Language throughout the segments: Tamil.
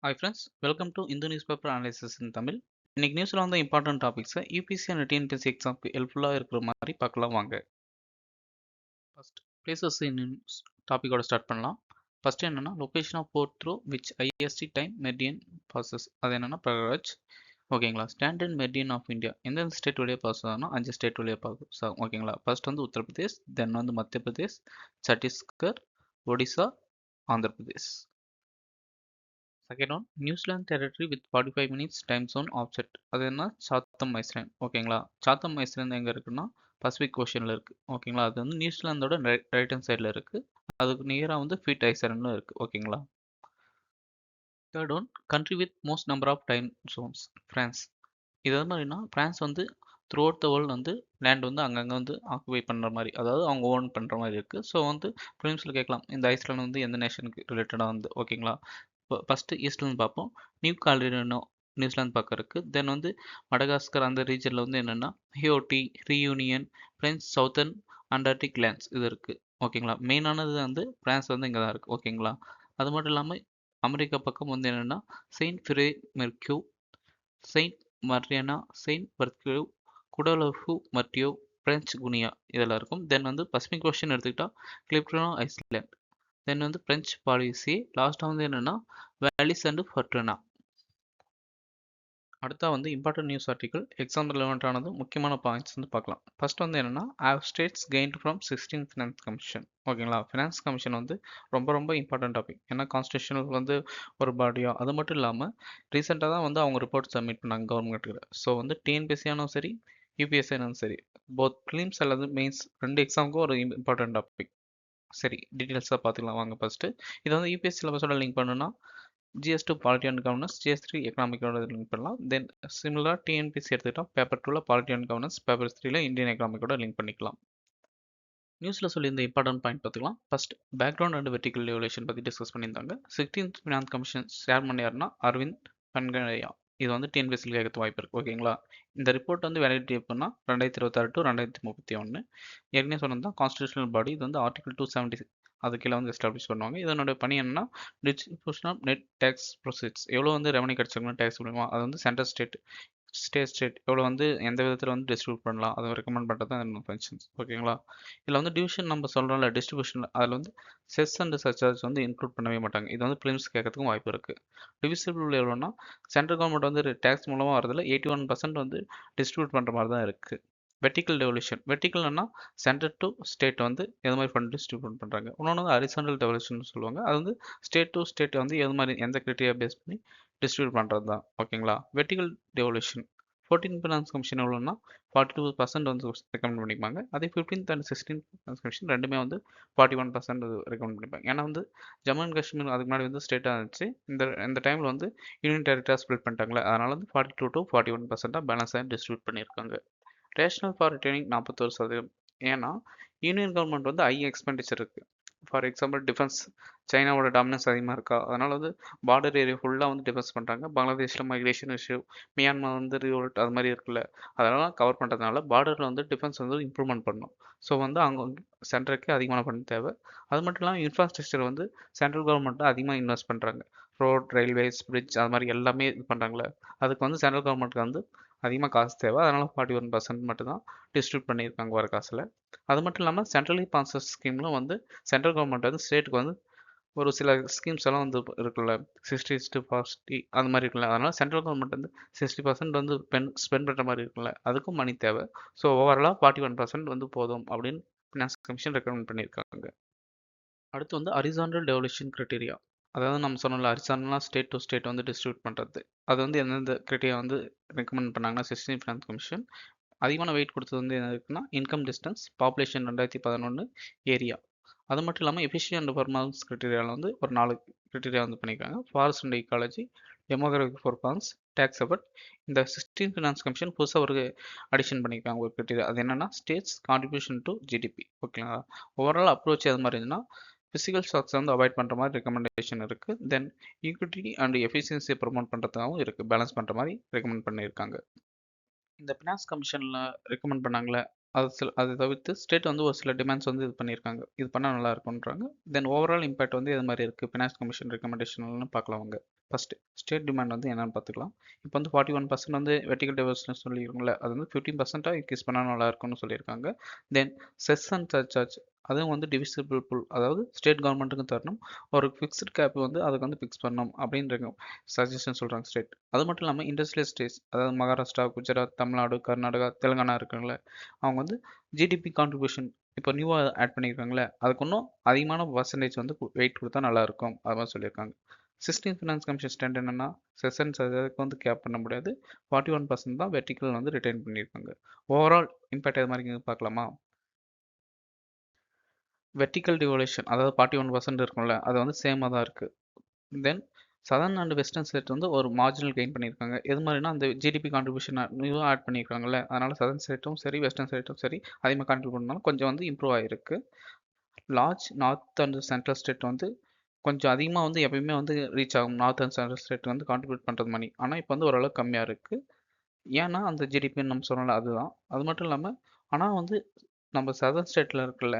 Hi friends, welcome to Indo Newspaper Analysis in Tamil. இன்னைக்கு நியூஸ்ல வந்து இம்பார்ட்டன்ட் டாபிக்ஸை யூபிஎஸ்சி அண்ட் டிஎன்பிஎஸ்சி எக்ஸாம்க்கு ஹெல்ப்ஃபுல்லாக இருக்கிற மாதிரி பார்க்கலாம் வாங்க. ஃபர்ஸ்ட் பிளேசஸ் இன் டாபிக்கோட ஸ்டார்ட் பண்ணலாம். ஃபர்ஸ்ட் என்னன்னா location of port through which IST time meridian passes. அது என்னன்னா பிரகராஜ். ஓகேங்களா. ஸ்டாண்டர்ட் மெரிடியன் ஆஃப் இந்தியா எந்தெந்த ஸ்டேட் வழியாக பாஸ் ஆகும்னா 5 ஸ்டேட் வழியாக பாஸ் ஆகும். ஓகேங்களா. ஃபர்ஸ்ட் வந்து உத்தரப்பிரதேஷ், தென் வந்து Madhya Pradesh, Chhattisgarh, Odisha, Andhra Pradesh. Second one New Zealand territory with 45 minutes time zone offset. அது என்ன சாத்தம் ஐஸ்லேண்ட். ஓகேங்களா. சாத்தம் ஐஸ்லேண்ட் எங்கே இருக்குன்னா பசிபிக் ஓஷனில் இருக்குது. ஓகேங்களா. அது வந்து நியூசிலாந்தோட ரைட் ஹேண்ட் சைடில் இருக்குது. அதுக்கு நியராக வந்து ஃபீட் ஐஸ்லேண்டும் இருக்குது. ஓகேங்களா. Third one country with most number of time zones France. இது மாதிரினா ஃப்ரான்ஸ் வந்து த்ரூ அவுட் த வேர்ல்டு வந்து லேண்ட் வந்து அங்கங்கே வந்து ஆக்குபை பண்ணுற மாதிரி, அதாவது அவங்க ஓன் பண்ணுற மாதிரி இருக்குது. ஸோ வந்து ஃபிலிம்ஸில் கேட்கலாம் இந்த ஐஸ்லேண்ட் வந்து எந்த நேஷனுக்கு ரிலேட்டடாக வந்து. ஓகேங்களா. ஃபஸ்ட்டு ஈஸ்ட்லேருந்து பார்ப்போம். நியூ காலிடனோ நியூசிலாந்து பக்கம் இருக்குது. தென் வந்து மடகாஸ்கர் அந்த ரீஜனில் வந்து என்னென்னா ஹியோட்டி, Reunion, French Southern Antarctic lands இது இருக்குது. ஓகேங்களா. மெயினானது வந்து ஃப்ரான்ஸ் வந்து இங்கே தான் இருக்குது. ஓகேங்களா. அது மட்டும் இல்லாமல் அமெரிக்கா பக்கம் வந்து என்னென்னா செயின்ட் ஃபிரே மெர்க்யூ, செயின்ட் மரியனா, செயின்ட் பர்த்யூ, குடலோஃபு மர்டியோ, பிரெஞ்ச் குனியா இதெல்லாம் இருக்கும். தென் வந்து பசிபிக் ஓஷன் எடுத்துக்கிட்டால் கிளிப்டனோ ஐஸ்லேண்ட், தென் வந்து பிரெஞ்ச் பாலிசி, லாஸ்ட்டாக வந்து என்னென்னா வேலிஸ் அண்ட் ஃபர்டனா. அடுத்தா வந்து important news article exam relevant ஆனது முக்கியமான பாயிண்ட்ஸ் வந்து பார்க்கலாம். ஃபர்ஸ்ட் வந்து என்னென்னா have states gained from 16th finance commission. ஓகேங்களா. ஃபினான்ஸ் கமிஷன் வந்து ரொம்ப இம்பார்ட்டன்ட் டாபிக். ஏன்னா கான்ஸ்டியூஷனல் வந்து ஒரு பாடியாக, அது மட்டும் இல்லாமல் ரீசெண்டாக தான் வந்து அவங்க ரிப்போர்ட் சப்மிட் பண்ணாங்க கவர்மெண்ட்டுக்கு. ஸோ வந்து டிஎன்பிஎஸ்சியானும் சரி யூபிஎஸ்சியானும் சரி போத் ஃபிலிம்ஸ் அல்லது மெயின்ஸ் ரெண்டு எக்ஸாமுக்கும் ஒரு இம்பார்ட்டன்ட் டாபிக். சரி டீட்டெயில்ஸாக பார்த்துக்கலாம் வாங்க. ஃபஸ்ட்டு இது வந்து யூபிஎஸ்சி சிலபஸோட லிங்க் பண்ணுன்னா GS2 polity and governance, GS3 எக்கனாமிக்கோட லிங்க் பண்ணலாம். தென் சிமிலராக டிஎன்பிசி எடுத்துக்கிட்டால் பேப்பர் 2ல பாலிட்டி அண்ட் கவர்னன்ஸ், பேப்பர் 3ல இந்தியன் எக்கனாமிக்கோட லிங்க் பண்ணிக்கலாம். நியூஸில் சொல்லி இந்த இம்பார்ட்டன்ட் பாயிண்ட் பார்த்துக்கலாம். First background and vertical evolution பற்றி டிஸ்கஸ் பண்ணியிருந்தாங்க. 16th ஃபினான்ஸ் கமிஷன் ஷேர் பண்ணியாருன்னா அரவிந்த் பன்கலையா. இது வந்து டிஎன்பிஎஸ்சியில் கேட்க வாய்ப்பு இருக்குது. ஓகேங்களா. இந்த ரிப்போர்ட் வந்து வேலிடிட்டி எப்படின்னா 2026 to 2031. ஏற்கனவே சொன்னது தான் கான்ஸ்டியூஷனல் பாடி. இது வந்து ஆர்டிகல் 270 அது கீழே வந்து எஸ்டாப்ளிஷ் பண்ணுவாங்க. இதனுடைய பணி என்னன்னா distribution of net tax proceeds, எவ்வளோ வந்து ரெவன்யூ கிடச்சிருக்கணும் டேக்ஸ் மூலமா, அது வந்து சென்ட்ரல் ஸ்டேட் எவ்வளோ வந்து எந்த விதத்தில் வந்து டிஸ்ட்ரிபியூட் பண்ணலாம் அதை ரெக்கமெண்ட் பண்ணுறது தான் ஃபங்க்ஷன்ஸ். ஓகேங்களா. இதில் வந்து டிவிஷன் நம்ம சொல்கிறோம்ல டிஸ்ட்ரிபியூஷன், அதில் வந்து செஸ் அண்ட் சர்சார்ஜ் வந்து இன்க்ளூட் பண்ணவே மாட்டாங்க. இது வந்து பிலிம்ஸ் கேட்கறதுக்கும் வாய்ப்பு இருக்குது. டிவிசிபிள் எவ்வளோன்னா சென்ட்ரல் கவர்மெண்ட் வந்து டேக்ஸ் மூலமாக வரதில் 81% வந்து டிஸ்ட்ரிபியூட் பண்ணுற மாதிரி தான் இருக்குது. வெர்டிக்கல் டெவல்யூஷன், வெர்டிக்கல்னா சென்டர் டு ஸ்டேட் வந்து எது மாதிரி ஃபண்ட் டிஸ்ட்ரிபியூட் பண்ணுறாங்க. இன்னொன்று வந்து ஹரிசாண்டல் டெவல்யூஷன் சொல்லுவாங்க. அது வந்து ஸ்டேட் டு ஸ்டேட் வந்து எது மாதிரி எந்த கிரைட்டீரியா பேஸ் பண்ணி டிஸ்ட்ரிபியூட் பண்ணுறது தான். ஓகேங்களா. Vertical devolution 14th finance commission எவ்வளோன்னா 42% வந்து ரெக்கமெண்ட் பண்ணிப்பாங்க. அதே 15th and 16th finance commission ரெண்டுமே வந்து 41% ரெக்கமெண்ட் பண்ணிப்பாங்க. ஏன்னா வந்து ஜம்மு அண்ட் காஷ்மீர் அதுக்கு முன்னாடி வந்து ஸ்டேட்டாக இருந்துச்சு. இந்த டைமில் வந்து யூனியன் டெரிட்டரியாக ஸ்ப்ளிட் பண்ணிட்டாங்களே, அதனால் வந்து 42 to 41% பேலன்ஸாக டிஸ்ட்ரிபியூட் பண்ணியிருக்காங்க. Rational for returning 41%. ஏன்னா யூனியன் கவர்மெண்ட் வந்து ஹை எக்ஸ்பெண்டிச்சர் இருக்குது. ஃபார் எக்ஸாம்பிள் டிஃபென்ஸ், சைனாவோட டாமினன்ஸ் அதிகமாக இருக்கா, அதனால் வந்து பார்டர் ஏரியா ஃபுல்லாக வந்து டிஃபென்ஸ் பண்ணுறாங்க. பங்களாதேஷில் மைக்ரேஷன் இஷ்யூ, மியான்மர் வந்து ரிவோல்ட் அது மாதிரி இருக்குல்ல, அதெல்லாம் கவர் பண்ணுறதுனால பார்டரில் வந்து டிஃபென்ஸ் வந்து இம்ப்ரூவ்மெண்ட் பண்ணணும். ஸோ வந்து அவங்க சென்ட்ருக்கு அதிகமான ஃபண்ட் தேவை. அது மட்டும் இல்லாமல் இன்ஃப்ராஸ்ட்ரக்சர் வந்து சென்ட்ரல் கவர்மெண்ட் அதிகமாக இன்வெஸ்ட் பண்ணுறாங்க. ரோட், ரயில்வேஸ், பிரிட்ஜ் அது மாதிரி எல்லாமே இது பண்ணுறாங்களே, அதுக்கு வந்து சென்ட்ரல் கவர்மெண்ட்டுக்கு வந்து அதிகமாக காசு தேவை. அதனால் 41% மட்டும்தான் டிஸ்ட்ரிபியூட் பண்ணியிருக்காங்க வர காசில். அது மட்டும் இல்லாமல் சென்ட்ரலி ஸ்பான்சர் ஸ்கீம்லும் வந்து சென்ட்ரல் கவர்மெண்ட் வந்து ஸ்டேட்டுக்கு வந்து ஒரு சில ஸ்கீம்ஸ் எல்லாம் வந்து இருக்குல்ல 60:40 அந்த மாதிரி இருக்குல்ல, அதனால் சென்ட்ரல் கவர்மெண்ட் வந்து 60% வந்து ஸ்பெண்ட் பண்ணுற மாதிரி இருக்குல்ல, அதுக்கும் மணி தேவை. ஸோ ஓவராலாக 41% வந்து போதும் அப்படின்னு ஃபினான்ஸ் கமிஷன் ரெக்கமெண்ட் பண்ணியிருக்காங்க. அடுத்து வந்து ஹரிசாண்டல் டெவல்யூஷன் கிரைட்டீரியா, அதாவது நம்ம சொன்னோம்ல ஹரிசாண்டல்னா ஸ்டேட் டு ஸ்டேட் வந்து டிஸ்ட்ரிபியூட் பண்ணுறது. அது வந்து எந்தெந்த கிரைட்டீரியா வந்து ரெக்கமெண்ட் பண்ணாங்கன்னா 16th ஃபினான்ஸ் கமிஷன் அதிகமான வெயிட் கொடுத்தது வந்து என்ன இருக்குன்னா இன்கம், டிஸ்டன்ஸ், பாப்புலேஷன் 2011, ஏரியா. அது மட்டும் இல்லாமல் எஃபிஷியன்ட் பர்ஃபார்மன்ஸ் கிரைட்டீரியாவில் வந்து ஒரு 4 கிரைட்டீரியா வந்து பண்ணியிருக்காங்க. Forest and ecology, demographic performance, tax effort. இந்த 16th ஃபினான்ஸ் கமிஷன் புதுசாக ஒரு அடிஷன் பண்ணியிருக்காங்க ஒரு கிரைட்டீரியா. அது என்னன்னா ஸ்டேட்ஸ் கான்ட்ரிபியூஷன் டு ஜிடிபி. ஓகேங்களா. ஓவரால் அப்ரோச் அது மாதிரி இருந்துன்னா ஃபிசிக்கல் ஸ்டாக்ஸை வந்து அவாய்ட் பண்ணுற மாதிரி ரெக்கமெண்டேஷன் இருக்குது. தென் ஈக்விட்டி அண்ட் எஃபிஷியன்சியை ப்ரொமோட் பண்ணுறதுக்காகவும் இருக்குது, பேலன்ஸ் பண்ணுற மாதிரி ரெக்கமெண்ட் பண்ணியிருக்காங்க. இந்த ஃபினான்ஸ் கமிஷனில் ரெக்கமெண்ட் பண்ணாங்களே, அதை தவிர்த்து ஸ்டேட் வந்து ஒரு சில டிமாண்ட்ஸ் வந்து இது பண்ணியிருக்காங்க. இது பண்ணால் நல்லா இருக்குன்றாங்க. தென் ஓவரால் இம்பாக்ட் வந்து இது மாதிரி இருக்குது ஃபினான்ஸ் கமிஷன் ரெக்கமெண்டேஷன்லாம் பார்க்கலாம் வாங்க. ஃபர்ஸ்ட் ஸ்டேட் டிமாண்ட் வந்து என்னன்னு பார்த்துக்கலாம். இப்போ வந்து 41% வந்து வெர்டிகல் டைவர்ஷன் சொல்லியிருக்கோம்ல, அது வந்து 15% இன்க்ரீஸ் பண்ணால் நல்லா இருக்கும்னு சொல்லியிருக்காங்க. தென் செஸ் அண்ட் சர்சார்ஜ் அதுவும் வந்து டிவிசிபிள் புல், அதாவது ஸ்டேட் கவர்மெண்ட்டுக்கும் தரணும், ஒரு ஃபிக்ஸ்டு கேப் வந்து அதுக்கு வந்து ஃபிக்ஸ் பண்ணணும் அப்படின்ற சஜஷன் சொல்கிறாங்க ஸ்டேட். அது மட்டும் இல்லாமல் இண்டஸ்ட்ரியல் ஸ்டேட்ஸ், அதாவது மகாராஷ்டிரா, குஜராத், தமிழ்நாடு, கர்நாடகா, தெலுங்கானா இருக்குங்களே, அவங்க வந்து ஜிடிபி கான்ட்ரிபியூஷன் இப்போ நியூவாக ஆட் பண்ணியிருக்காங்களே, அதுக்கு இன்னும் அதிகமான பர்சன்டேஜ் வந்து வெயிட் கொடுத்தா நல்லாயிருக்கும் அது மாதிரி சொல்லியிருக்காங்க. 16th ஃபினான்ஸ் கமிஷன் ஸ்டாண்ட் என்னன்னா, செஷன்ஸ் அதுக்கு வந்து கேப் பண்ண முடியாது, 41% தான் வெர்டிக்கல் வந்து ரிட்டைன் பண்ணியிருக்காங்க. ஓவரால் இம்பாக்ட் அது மாதிரி பார்க்கலாமா? வெர்டிக்கல் டிவோலேஷன் அதாவது 41% இருக்கும்ல, அது வந்து சேமாக தான் இருக்குது. தென் சதர்ன் அண்ட் வெஸ்டர்ன் ஸ்டேட் வந்து ஒரு மார்ஜினல் கெயின் பண்ணியிருக்காங்க. எது மாதிரினா அந்த ஜிடிபி கான்ட்ரிபியூஷன் நியூவாக ஆட் பண்ணியிருக்காங்கல்ல, அதனால் சதர்ன் ஸ்டேட்டும் சரி வெஸ்டர்ன் ஸ்டேட்டும் சரி அதிகமாக கான்ட்ரிபியூட் பண்ணாலும் கொஞ்சம் வந்து இம்ப்ரூவ் ஆகிருக்கு. Large north and central state வந்து கொஞ்சம் அதிகமாக வந்து எப்பயுமே வந்து ரீச் ஆகும், நார்த் அண்ட் சென்ட்ரல் ஸ்டேட் வந்து கான்ட்ரிபியூட் பண்ணுறது மணி. ஆனால் இப்போ வந்து ஓரளவுக்கு கம்மியாக இருக்குது. ஏன்னா அந்த ஜிடிபின்னு நம்ம சொல்லல, அதுதான். அது மட்டும் இல்லாமல் ஆனால் வந்து நம்ம சதர்ன் ஸ்டேட்டில் இருக்குல்ல,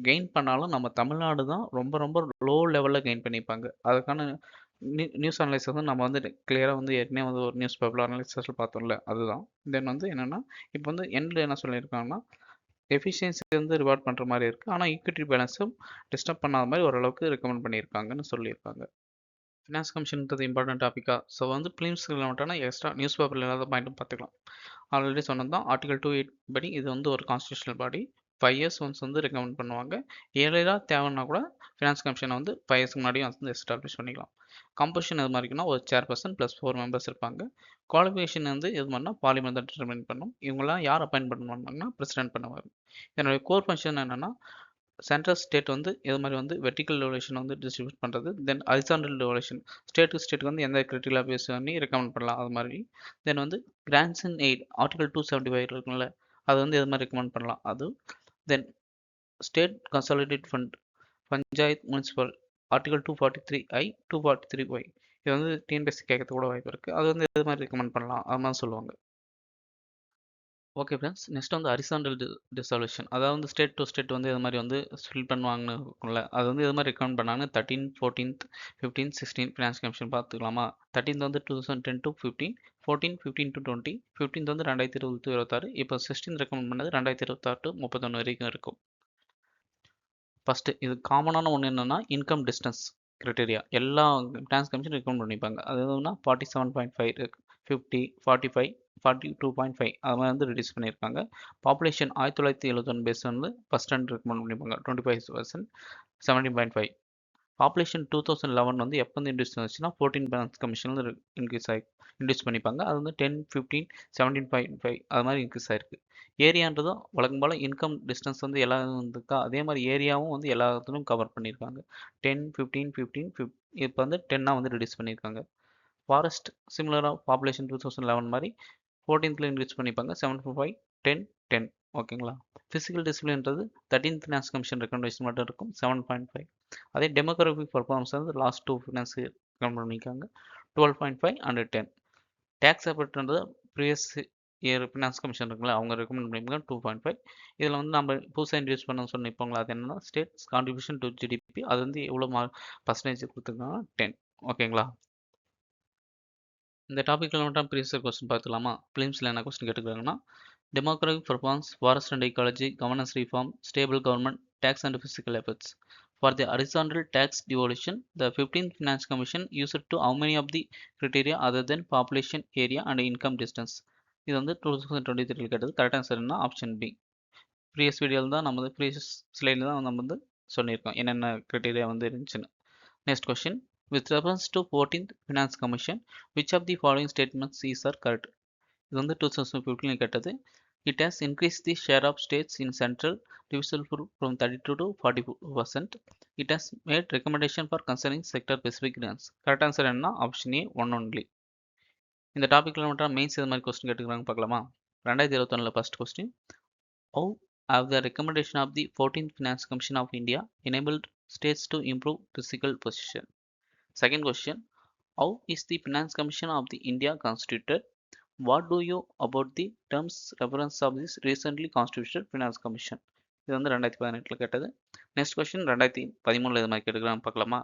கெயின் பண்ணாலும் நம்ம தமிழ்நாடு தான் ரொம்ப ரொம்ப லோ லெவலில் கெயின் பண்ணியிருப்பாங்க. அதுக்கான நியூஸ் அனலைஸ் வந்து நம்ம வந்து கிளியராக வந்து ஏற்கனவே வந்து ஒரு நியூஸ் பேப்பர் அனலைசஸில் பார்த்தோம்ல, அதுதான். தென் வந்து என்னென்னா இப்போ வந்து எண்டில் என்ன சொல்லியிருக்காங்கன்னா, எஃபிஷியன்சி வந்து ரிவார்ட் பண்ணுற மாதிரி இருக்குது, ஆனால் ஈக்விட்டி பேலன்ஸும் டிஸ்டர்ப் பண்ணாத மாதிரி ஓரளவுக்கு ரெக்கமெண்ட் பண்ணியிருக்காங்கன்னு சொல்லியிருக்காங்க. ஃபினான்ஸ் கமிஷன்ன்றது இம்பார்ட்டன்ட் டாப்பிக்கா, ஸோ வந்து ஃபிலிம்ஸில் மட்டும்னா எக்ஸ்ட்ரா நியூஸ் பேப்பரில் இல்லாத பாயிண்ட்டும் பார்த்துக்கலாம். ஆல்ரெடி சொன்னது தான், ஆர்டிகல் 2(8) படி இது வந்து ஒரு கான்ஸ்டியூஷனல் பாடி, 5 இயர்ஸ் ஒன்ஸ் வந்து ரெக்கமெண்ட் பண்ணுவாங்க. இயர்லியாக தேவைன்னா கூட ஃபினான்ஸ் கமிஷனை வந்து 5 இயர்ஸ்க்கு முன்னாடியும் வந்து எஸ்டாப்ளிஷ் பண்ணிக்கலாம். கம்போசிஷன் எது மாதிரி இருக்குன்னா, ஒரு சேர்பர்சன் ப்ளஸ் 4 மெம்பர்ஸ் இருப்பாங்க. குவாலிஃபிகேஷன் வந்து எது மாதிரினா பார்லிமெண்ட் தான் டிட்டர்மைன் பண்ணும். இவங்களாம் யார் அப்பாயின்ட் பண்ணுவாங்கன்னா பிரசிடென்ட் பண்ணுவார். என்னுடைய கோர் ஃபங்க்ஷன் என்னென்னா, சென்ட்ரல் ஸ்டேட் வந்து இது மாதிரி வந்து வெர்டிக்கல் டெவலேஷன் வந்து டிஸ்ட்ரிபியூட் பண்ணுறது. தென் ஹரிசாண்டல் டெவலேஷன் ஸ்டேட்டுக்கு வந்து எந்த கிரிட்டிக்கலா பேஸ் பண்ணி ரெக்கமெண்ட் பண்ணலாம் அது மாதிரி. தென் வந்து கிராண்ட்ஸ் அண்ட் எய்ட் ஆர்டிகல் 275 இருக்குங்கள, அது வந்து எது மாதிரி ரெக்கமெண்ட் பண்ணலாம் அது. Then state consolidate fund, panchayat municipal article 243(i), 243(y), இது வந்து டிஎன்பிஎஸ்சி கேட்கறது கூட வாய்ப்பு இருக்குது. அது வந்து எது மாதிரி ரெக்கமெண்ட் பண்ணலாம் அது மாதிரி சொல்லுவாங்க. ஓகே ஃப்ரெண்ட்ஸ், நெக்ஸ்ட் வந்து ஹரிசாண்டல் டிசால்யூஷன், அதாவது வந்து ஸ்டேட் டு ஸ்டேட் வந்து இது மாதிரி வந்து ஃபில் பண்ணுவாங்கன்னு இருக்கும்ல, அது வந்து இது மாதிரி ரெக்கமெண்ட் பண்ணாங்க. 13, 14, 15, 16 ஃபினான்ஸ் கமிஷன் பார்த்துக்கலாமா. 13th வந்து 2010 to 15, 14, 15 to 20, 15th வந்து 2020 to 26, இப்போ 16 ரெக்கமெண்ட் பண்ணது 2026 to 31 வரைக்கும் இருக்கும். ஃபஸ்ட்டு இது காமனான ஒன்று என்னென்னா, இன்கம் டிஸ்டன்ஸ் கிரைட்டீரியா எல்லா ஃபினான்ஸ் கமிஷன் ரெக்கமெண்ட் பண்ணிப்பாங்க. அது எதுனா 47.5, 50, 45, 42.5 அது மாதிரி வந்து ரிலீஸ் பண்ணியிருக்காங்க. பாப்புலேஷன் 1971 பேஸ் வந்து ஃபஸ்ட் ஸ்டாண்ட் ரெக்கமெண்ட் பண்ணியிருப்பாங்க 25%, 17.5. பாப்புலேஷன் 2011 வந்து எப்போ வந்து இன்ட்யூஸ் ஆச்சுன்னா 14 ஃபினான்ஸ் கமிஷன் வந்து இன்ட்யூஸ் பண்ணிப்பாங்க. அது வந்து 10, 15, 17.5 அது மாதிரி இன்க்ரீஸ் ஆயிருக்கு. ஏரியான்றதும் வழக்கம் போல் இன்கம் டிஸ்டன்ஸ் வந்து எல்லா இருக்கா, அதே மாதிரி ஏரியாவும் வந்து எல்லாத்துலையும் கவர் பண்ணியிருக்காங்க. 10, 15, 15, இப்போ வந்து 10 வந்து ரிடியூஸ் பண்ணியிருக்காங்க. ஃபாரஸ்ட் சிமிலராக பாப்புலேஷன் 2011 மாதிரி 14th இன்க்ரீஸ் பண்ணிப்பாங்க, 7.5, 10, 10. ஓகேங்களா. ஃபிசிக்கல் டிசிப்ளின்றது 13th ஃபினான்ஸ் கமிஷன் ரெக்கமெண்டேஷன் மட்டும் இருக்கும், 7.5. அதே டெமோகிராஃபிக் பர்ஃபார்மன்ஸ் வந்து லாஸ்ட் 2 ஃபினான்ஸ் ரெக்கமெண்ட் பண்ணியிருக்காங்க, 12.5 and 10. டேக்ஸ் அபர்ட்ன்றது ப்ரீவியஸ் இயர் ஃபினான்ஸ் கமிஷன் இருக்குல்ல, அவங்க ரெக்கமெண்ட் பண்ணியிருக்காங்க 2.5. இதில் வந்து நம்ம புதுசாக இன்ட்ரடியூஸ் பண்ண சொன்னிப்போங்களா, அது என்னன்னா ஸ்டேட்ஸ் கான்ட்ரிபியூஷன் டு ஜிடிபி, அது வந்து எவ்வளோ பர்சன்டேஜ் கொடுத்துருக்காங்க, 10. ஓகேங்களா. இந்த டாப்பிக்கில் மட்டும் ப்ரீவியஸ் கொஸ்டின் பார்த்துக்கலாமா. ஃபிலிம்ஸில் என்ன கொஸ்டின் கேட்டுக்கிறாங்கன்னா, democratic performance, forest and ecology, governance reform, stable government, tax and physical efforts. For the horizontal tax devolution, the 15th Finance Commission used to how many of the criteria other than population, area and income distance? இது வந்து 2023 கேட்டது. கரெக்ட் ஆன்சர் என்ன, ஆப்ஷன் பி. ப்ரீவியஸ் வீடியோவில் தான் நம்ம வந்து ப்ரீவியஸ் ஸ்லைடில் தான் நம்ம வந்து சொல்லியிருக்கோம் என்னென்ன க்ரைட்டீரியா வந்து இருந்துச்சுன்னு. Next question, with reference to 14th Finance Commission, which of the following statements is are correct? இது வந்து 2015 கேட்டது. It has increased the share of states in central divisible from 32 to 40%. It has made recommendation for concerning sector specific grants. Correct answer என்ன, ஆப்ஷன் ஏ, ஒன் ஒன்லி. இந்த டாப்பிக்கில் மட்டும் மெயின்ஸ் இது மாதிரி கொஸ்டின் கேட்டுக்கிறாங்க பார்க்கலாமா. 2021 first question, how have the recommendation of the 14th Finance Commission of India enabled states to improve fiscal position? Second question, how is the Finance Commission of the India constituted? What do you about the terms reference of this recently constituted Finance Commission? இது வந்து 2018 கேட்டது. நெக்ஸ்ட் கொஸ்டின் 2013 இது மாதிரி கேட்டுக்கிறாங்க பார்க்கலாமா?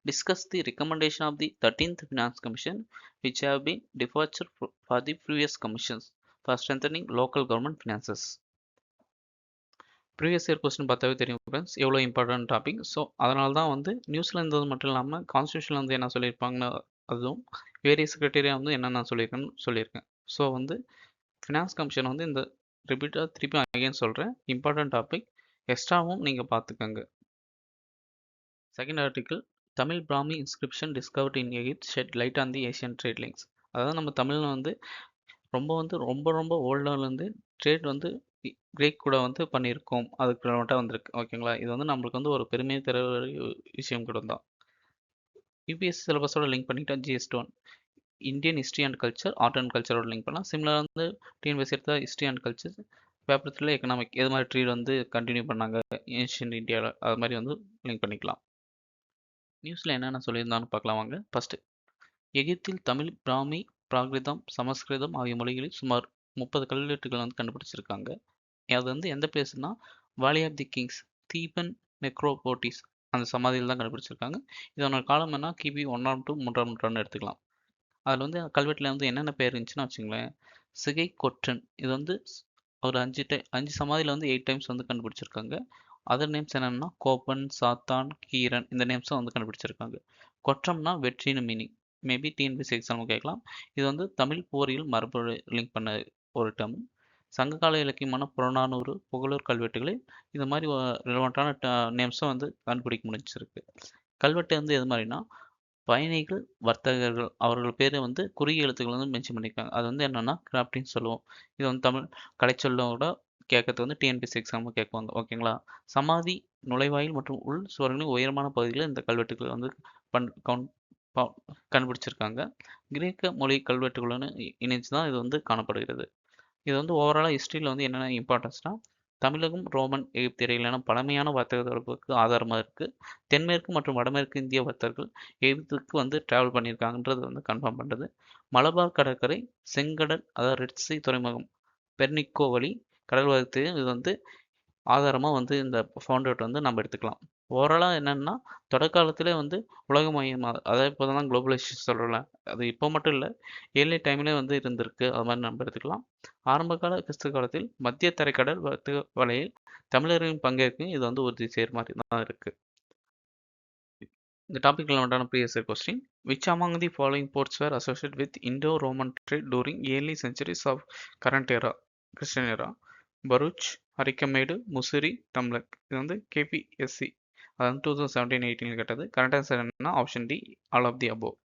Discuss the recommendation of the 13th finance commission which have been departure for the previous commissions for strengthening local government finances. Previous year question பார்த்தாவே தெரியும் ஃப்ரெண்ட்ஸ் எவ்வளோ இம்பார்ட்டன்ட் டாபிக். ஸோ அதனால தான் வந்து நியூஸில் இருந்தது மட்டும் இல்லாமல் கான்ஸ்டியூஷனில் வந்து என்ன சொல்லியிருப்பாங்கன்னு அதுவும் வேரியஸ் கிரைட்டீரியா வந்து என்னென்ன சொல்லியிருக்கேன். ஸோ வந்து ஃபினான்ஸ் கமிஷன் வந்து இந்த ரிப்பீட்டாக திருப்பி அகைன் சொல்கிறேன், இம்பார்ட்டன்ட் டாபிக், எக்ஸ்ட்ராவும் நீங்கள் பார்த்துக்கோங்க. Second article, Tamil Brahmi inscription discovered in Egypt shed light on the Asian trade links. அதாவது நம்ம தமிழில் வந்து ரொம்ப ஓல்டாலேருந்து ட்ரேட் வந்து கிரேக் கூட வந்து பண்ணியிருக்கோம், அதுக்கு மட்டும் வந்திருக்கு. ஓகேங்களா, இது வந்து நம்மளுக்கு வந்து ஒரு பெருமையை தர விஷயம் கூட தான். யூபிஎஸ்சி சிலபஸோட லிங்க் பண்ணிட்டா GS1 Indian history and culture, art and கல்ச்சரோட லிங்க் பண்ணலாம். சிமிலராக வந்து டிஎன்பிஎஸ்சி எடுத்தால் history and culture, paper 3 economic, எது மாதிரி ட்ரீட் வந்து கண்டினியூ பண்ணாங்க ஏன்ஷியன்ட் இந்தியாவில், அது மாதிரி வந்து லிங்க் பண்ணிக்கலாம். நியூஸில் என்னென்ன சொல்லியிருந்தான்னு பார்க்கலாம் வாங்க. ஃபஸ்ட்டு, எகிப்தில் தமிழ், பிராமி, பிராகிருதம், சமஸ்கிருதம் ஆகிய மொழிகளில் சுமார் 30 கல்வெட்டுகள் வந்து கண்டுபிடிச்சிருக்காங்க. அது வந்து எந்த பிளேஸ்னா valley of the kings, Theban necropolis அந்த சமாதியில் தான் கண்டுபிடிச்சிருக்காங்க. இதனோட காலம் என்ன, கிபி 1ஆம் to 3ஆம் நூற்றாண்டு எடுத்துக்கலாம். அதில் வந்து கல்வெட்டில் வந்து என்னென்ன பேர் இருந்துச்சுன்னா வச்சுங்களேன், சிகை கொற்றன், இது வந்து ஒரு 5 சமாதியில் வந்து 8 டைம்ஸ் வந்து கண்டுபிடிச்சிருக்காங்க. அதர் நேம்ஸ் என்னென்னா கோப்பன், சாத்தான், கீரன், இந்த நேம்ஸும் வந்து கண்டுபிடிச்சிருக்காங்க. கொற்றம்னா வெற்றின்னு மீனிங், மேபி டிஎன்பிஎஸ்சி எக்ஸாம் கேட்கலாம். இது வந்து தமிழ் போரியல் மரபு லிங்க் பண்ண ஒரு டேர்ம். சங்ககால இலக்கியமான புறநானூறு, புகழூர் கல்வெட்டுகளில் இந்த மாதிரி ரிலவெண்ட்டான நேம்ஸும் வந்து கண்டுபிடிக்க முடிஞ்சிருக்கு. கல்வெட்டு வந்து எது மாதிரினா பயணிகள், வர்த்தகர்கள் அவர்கள் பேரை வந்து குறுகிய எழுத்துக்கள் வந்து மென்ஷன் பண்ணியிருக்காங்க. அது வந்து என்னென்னா கிராஃப்டின்னு சொல்லுவோம். இது வந்து தமிழ் கலைச்சொல்லோட கேட்கறது வந்து டிஎன்பிஎஸ்சி எக்ஸாமில் கேட்குவாங்க. ஓகேங்களா, சமாதி, நுழைவாயில் மற்றும் உள் சுவர்களின் உயரமான பகுதிகளில் இந்த கல்வெட்டுகள் வந்து கண்டுபிடிச்சிருக்காங்க. கிரேக்க மொழி கல்வெட்டுகளுடன் இணைச்சு தான் இது வந்து காணப்படுகிறது. இது வந்து ஓவராலாக ஹிஸ்ட்ரியில் வந்து என்னென்ன இம்பார்ட்டன்ஸ்னால் தமிழகம், ரோமன், எகிப்து இடையிலான பழமையான வர்த்தக தொடர்புக்கு ஆதாரமாக இருக்குது. தென்மேற்கு மற்றும் வடமேற்கு இந்திய வர்த்தகர்கள் எகிப்துக்கு வந்து ட்ராவல் பண்ணியிருக்காங்கன்றது வந்து கன்ஃபார்ம் பண்ணுறது. மலபார் கடற்கரை, செங்கடல், அதாவது ரெட் சி துறைமுகம், பெர்னிக்கோ வழி கடல் வர்த்தகம், இது வந்து ஆதாரமாக வந்து இந்த ஃபவுண்டேட் வந்து நம்ம எடுத்துக்கலாம். ஓவராலாக என்னென்னா தொடக்காலத்திலே வந்து உலகமயமாக, அதாவது இப்போ தான் குளோபலைசேஷன் சொல்கிறோம்ல, அது இப்போ மட்டும் இல்லை, ஏர்லி டைம்லேயே வந்து இருந்திருக்கு, அது மாதிரி நம்ம எடுத்துக்கலாம். ஆரம்பகால கிறிஸ்து காலத்தில் மத்திய தரைக்கடல் வர்த்தக வலையில் தமிழர்களின் பங்கேற்கும் இது வந்து உறுதி செய்கிற மாதிரி தான் இருக்குது. இந்த டாபிக்ல உண்டான previous question, which among the following ports were associated with Indo-Roman trade during early centuries of current era, Christian era? Bharuch, Arikamedu, Musiri, Tamluk. இது வந்து கேபிஎஸ்சி, அதாவது 2017-18 கேட்டது. கரெக்ட் ஆன்சர் என்னன்னா option D, all of the above.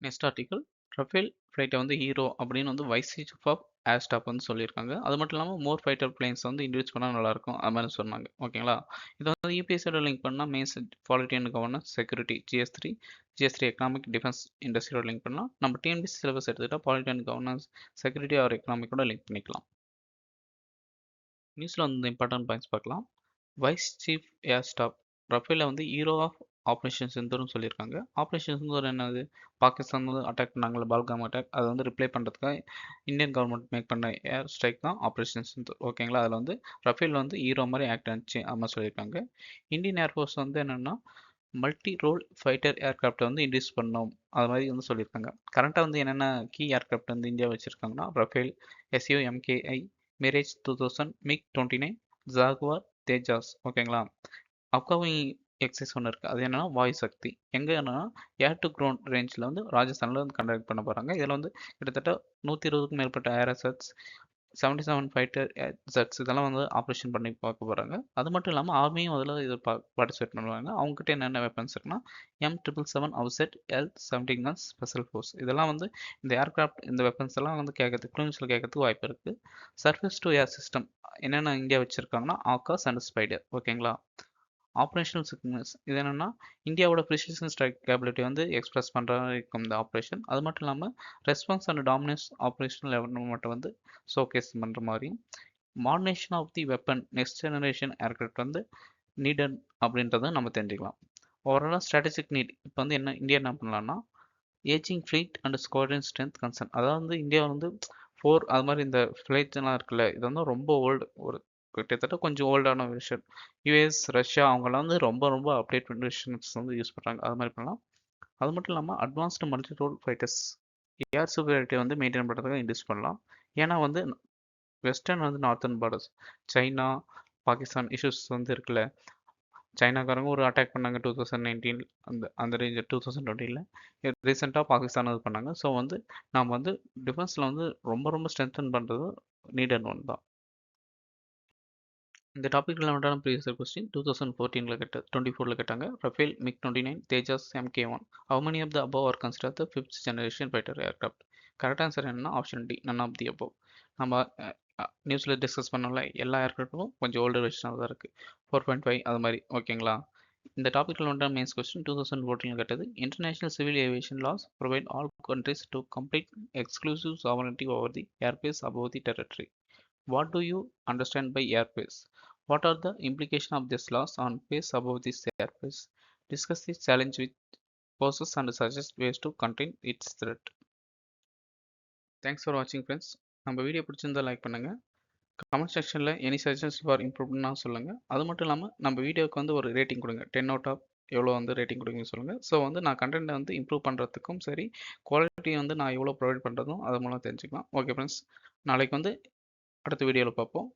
Next article, Rafale ஃப்ளைட்டை வந்து ஹீரோ அப்படின்னு வந்து vice chief of air staff வந்து சொல்லியிருக்காங்க. அது மட்டும் இல்லாமல் மோர் ஃபைட்டர் பிளேன்ஸ் வந்து இன்ட்ரடியூஸ் பண்ணால் நல்லாயிருக்கும், அது மாதிரி சொன்னாங்க. ஓகேங்களா, இது வந்து யூபிஎஸ்சியோட லிங்க் பண்ணால் mains polity and governance, security GS3 economic defence இண்டஸ்ட்ரியோட லிங்க் பண்ணலாம். நம்ம டிஎன்பிஎஸ்சி சிலபஸ் எடுத்துக்கிட்டால் polity and governance, security or எக்கனாமிக்கோட லிங்க் பண்ணிக்கலாம். நியூஸில் வந்து இம்பார்ட்டன்ட் பாயிண்ட்ஸ் பார்க்கலாம். Vice chief air staff Rafale வந்து ஹீரோ ஆஃப் ஆப்ரேஷன் சிந்தூர்னு சொல்லியிருக்காங்க. ஆப்ரேஷன் சிந்தூர் என்னது, பாகிஸ்தான் வந்து அட்டாக் பண்ணாங்களே பால்காம் அட்டாக், அதை வந்து ரிப்ளை பண்ணுறதுக்காக இந்தியன் கவர்மெண்ட் மேக் பண்ண ஏர் ஸ்ட்ரைக் தான் ஆப்ரேஷன் சிந்தூர். ஓகேங்களா, அதில் வந்து ரஃபேல் வந்து ஹீரோ மாதிரி ஆக்ட் ஆச்சு, அது மாதிரி சொல்லியிருக்காங்க. இந்தியன் ஏர்ஃபோர்ஸ் வந்து என்னென்னா மல்டி ரோல் ஃபைட்டர் ஏர்கிராஃப்டை வந்து இன்ட்ரடியூஸ் பண்ணோம், அது மாதிரி வந்து சொல்லியிருக்காங்க. கரண்ட்டாக வந்து என்னென்ன கீ ஏர்கிராஃப்ட் வந்து இந்தியா வச்சுருக்காங்கன்னா Rafale, SU MKI, Mirage 2000, MiG-29, Jaguar, Tejas. ஓகேங்களா, அப்கமிங் எக்ஸசைஸ் ஒன்று இருக்குது, அது என்னென்னா வாயு சக்தி. எங்கன்னா ஏர் டு கிரவுண்ட் ரேஞ்சில் வந்து ராஜஸ்தானில் வந்து கண்டக்ட் பண்ண போகிறாங்க. இதில் வந்து கிட்டத்தட்ட 120க்கும் மேற்பட்ட ஏர் அசட்ஸ், 77 ஃபைட்டர் ஜெட்ஸ், இதெல்லாம் வந்து ஆப்ரேஷன் பண்ணி பார்க்க போகிறாங்க. அது மட்டும் இல்லாமல் ஆர்மியும் அதில் இது பார்ட்டிசிபேட் பண்ணுவாங்க. அவங்ககிட்ட என்னென்ன வெப்பன்ஸ் இருக்குன்னா M777 அவுசெட், L-17 guns, special force. இதெல்லாம் வந்து இந்த ஏர்கிராஃப்ட், இந்த வெப்பன்ஸ் எல்லாம் வந்து கேட்கறதுக்கு ஃபிலிம்ஸில் கேட்கறதுக்கு வாய்ப்பு இருக்குது. சர்ஃபேஸ் டு ஏர் சிஸ்டம் என்னென்ன இந்தியா வச்சுருக்காங்கன்னா ஆகாஷ் அண்ட் ஸ்பைடர். ஓகேங்களா, ஆப்ரேஷனல் சிக்னஸ் இது என்னென்னா இந்தியாவோட ப்ரிசிஷன் ஸ்ட்ரைக் கேபிலிட்டி வந்து எக்ஸ்பிரஸ் பண்ணுற இருக்கும் இந்த ஆப்ரேஷன். அது மட்டும் இல்லாமல் ரெஸ்பான்ஸ் அண்ட் டாமினன்ஸ் ஆப்ரேஷனல் மட்டும் வந்து ஷோகேஸ் பண்ணுற மாதிரி. Modernisation of the weapon next generation aircraft வந்து நீடட் அப்படின்றத நம்ம தெரிஞ்சுக்கலாம். ஓவராலாக ஸ்ட்ராட்டஜிக் நீட் இப்போ வந்து இந்தியா என்ன பண்ணலாம்னா ageing fleet and squadron strength concern, அதாவது வந்து இந்தியா வந்து 4 அது மாதிரி இந்த ஃப்ளைட்ஸ் எல்லாம் இருக்குல்ல, இது வந்து ரொம்ப ஓல்டு, ஒரு கிட்டத்தட்ட கொஞ்சம் ஓல்டான வெர்ஷன். யுஎஸ், ரஷ்யா அவங்கெல்லாம் வந்து ரொம்ப ரொம்ப அப்டேட் வெர்ஷன்ஸ் வந்து யூஸ் பண்ணுறாங்க. அது மாதிரி பண்ணலாம். அது மட்டும் இல்லாமல் அட்வான்ஸ்டு மல்டி ரோல் ஃபைட்டர்ஸ் ஏர் சுப்பீரியாரிட்டி வந்து மெயின்டைன் பண்ணுறதுக்கு இன்ட்யூஸ் பண்ணலாம். ஏன்னா வந்து வெஸ்டர்ன் வந்து northern borders China, Pakistan issues வந்து இருக்குல்ல. சைனாக்காரங்க ஒரு அட்டாக் பண்ணாங்க 2019 அந்த அந்த ரேஞ்ச் 2020ல். ரீசெண்டாக பாகிஸ்தான் இது பண்ணாங்க. ஸோ வந்து நாம் வந்து டிஃபென்ஸில் வந்து ரொம்ப ரொம்ப ஸ்ட்ரென்தன் பண்ணுறது நீடட் ஒன் தான். இந்த டாபிக் ரிலவெண்ட்டான ப்ரீவியஸ் கொஸ்டின் 2014ல் கேட்ட 24ல் கேட்டாங்க. Rafale MiG-29 Tejas MK1 how many of the above are considered the fifth generation fighter aircraft? Correct answer என்னன்னா option D none of the above. நம்ம நியூஸில் டிஸ்கஸ் பண்ணோம்ல, எல்லா ஏர்க்ராஃப்ட்டும் கொஞ்சம் ஓல்டர் வெர்ஷனாக தான் இருக்குது. 4.5 அது மாதிரி. ஓகேங்களா? இந்த டாபிக் ரிலவெண்ட்டான மெயின்ஸ் கொஸ்டின் 2014ல் கேட்டது. International civil aviation laws provide all countries to complete exclusive sovereignty over the airspace above the territory. What do you understand by airspace? What are the implications of this loss on space above this airspace? Discuss this challenge with poses and suggest ways to contain its threat. Thanks for watching friends. நம்ம வீடியோ பிடிச்சிருந்தா லைக் பண்ணுங்கள். கமெண்ட் செக்ஷனில் எனி சஜஷன்ஸ் ஃபார் இம்ப்ரூவ்மெண்ட்னா சொல்லுங்கள். அது மட்டும் இல்லாமல் நம்ம வீடியோவுக்கு வந்து ஒரு ரேட்டிங் கொடுங்க. 10 அவுட் ஆஃப் எவ்வளோ வந்து ரேட்டிங் கொடுங்கன்னு சொல்லுங்கள். ஸோ வந்து நான் கண்டென்ட்டை வந்து இம்ப்ரூவ் பண்ணுறதுக்கும் சரி, குவாலிட்டி வந்து நான் எவ்வளோ ப்ரொவைட் பண்ணுறதும் அது மூலம் தெரிஞ்சுக்கலாம். ஓகே ஃப்ரெண்ட்ஸ், நாளைக்கு வந்து அடுத்த வீடியோவில் பார்ப்போம்.